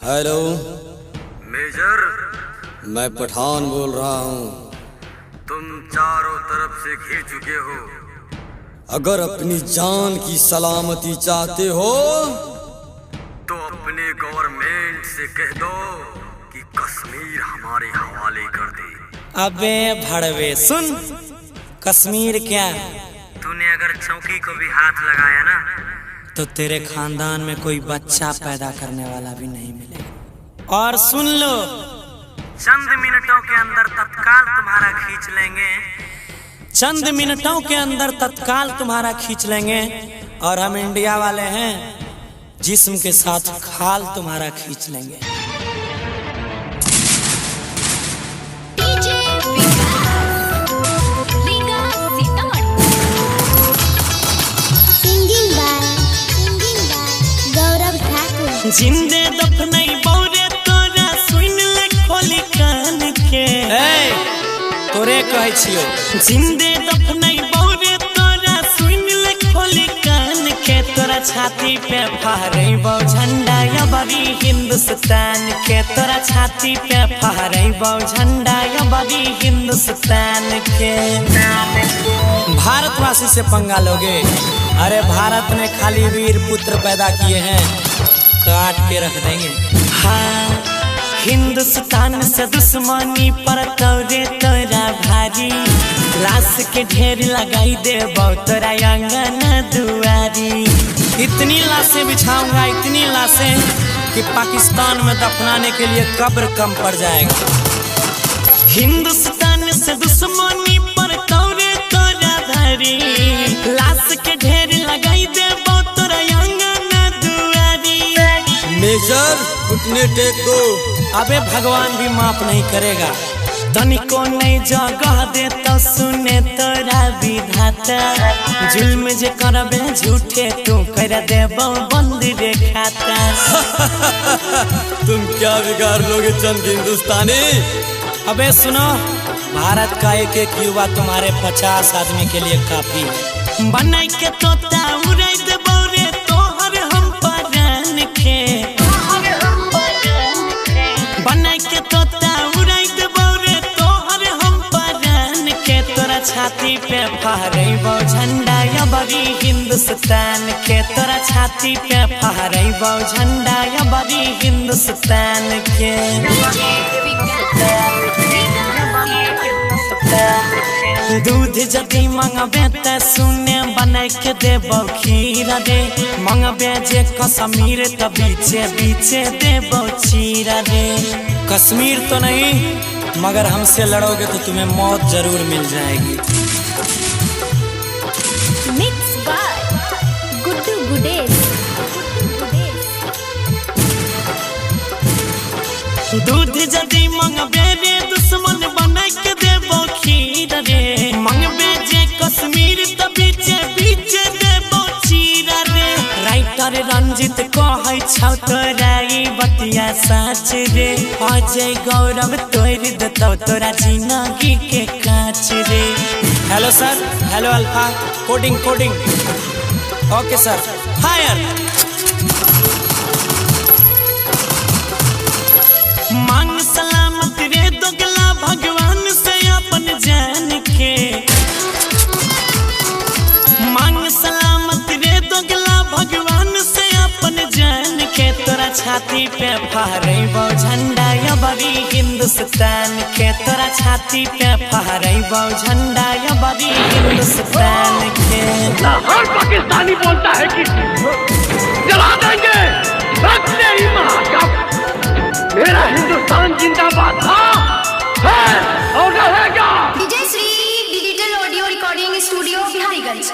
Hello major, मैं पठान बोल रहा हूँ। तुम चारों तरफ से घिर चुके हो। अगर अपनी जान की सलामती चाहते हो तो अपने गवर्नमेंट से कह दो कि कश्मीर हमारे हवाले कर दे। अबे भड़वे सुन, कश्मीर क्या, तूने अगर चौकी को भी हाथ लगाया ना तो तेरे खानदान में कोई बच्चा पैदा करने वाला भी नहीं मिलेगा। और सुन लो, चंद मिनटों के अंदर तत्काल तुम्हारा खींच लेंगे। चंद मिनटों के अंदर तत्काल तुम्हारा खींच लेंगे। और हम इंडिया वाले हैं, जिस्म के साथ खाल तुम्हारा खींच लेंगे। जिंदे दफनई बौरे तोरा सुन ले खोली कान के। तोरे कहै छियो, जिंदे दफनई बौरे तोरा सुन ले खोली कान के। तोरा छाती पे फहरैबौ झंडा या बड़ी हिंदुस्तान के। तोरा छाती पे फहरैबौ झंडा या बड़ी हिंदुस्तान के। भारतवासी से पंगा लोगे? अरे भारत ने खाली वीर पुत्र पैदा किए हैं, काट के रख देंगे। हाँ, हिंदुस्तान से दुश्मनी पर तोरे तोरा भारी। लाश के ढेर लगाई देबौ तोरा आंगन दुआरी। इतनी लाशें बिछाऊंगा, इतनी लाशें कि पाकिस्तान में दफनाने के लिए कब्र कम पड़ जाएगा। हिंदुस्तान से दुश्मनी पर तोरे तोरा भारी। लाश के ढेर लगाई देबौ तोरा आंगन दुआरी। मेजर उतने टेक दो। अबे भगवान भी माफ नहीं करेगा। तनिको नहीं जगह दे तो सुने तोरा विधाता। जुल्म जे करबे झूठे तू कर देबो बंद रे खाता। तुम क्या बिगाड़ लोगे चंद हिंदुस्तानी? अबे सुनो, भारत का एक एक युवा तुम्हारे 50 आदमी के लिए काफी है। बनाई के तोता उड़ाई देबो रे तोहर हम परान के। बनाई के तोता उड़ाई देबो रे तोहर हम परान के। तोरा छाती पे फहरैबौ झंडा या बड़ी हिंदुस्तान के। तोरा छाती पे फहरैबौ झंडा या बड़ी हिंदुस्तान के। दूध जदि मंगबे त सुने बनाय के देबौ खीर रे। मंगबे जे कश्मीर त बीचे बीचे देबौ चीर रे। कश्मीर तो नहीं, मगर हमसे लड़ोगे तो तुम्हें मौत जरूर मिल जाएगी। Mix by Guddu Gudesh. दूध जदि मंगबे रे दुश्मन बनाय के देबौ खीर रे। मंगबे जे कश्मीर त बीचे बीचे देबौ चीर रे। राइटर रंजित कहै छौ तोरा ई बतिया सच रे। अजय गौरव तोड़ देतौ तोरा जिंदगी के कांच रे। हेलो सर, हेलो अल्फा, कोडिंग कोडिंग। ओके सर, फायर। मांग सलामत रे दोगला भगवान से अपन जान के। मांग सलामत रे दोगला भगवान से अपन जान के। तोरा छाती पे फहरैबौ झंडा या बड़ी हिंदुस्तान के। तोरा छाती पे फहरैबौ झंडा या बड़ी हिंदुस्तान के। हर पाकिस्तानी बोलता है कि जला देंगे, रखते ही महाकप। मेरा हिंदुस्तान जिंदाबाद था, है और रहेगा। Vijay Shri digital audio recording studio Biharigunj.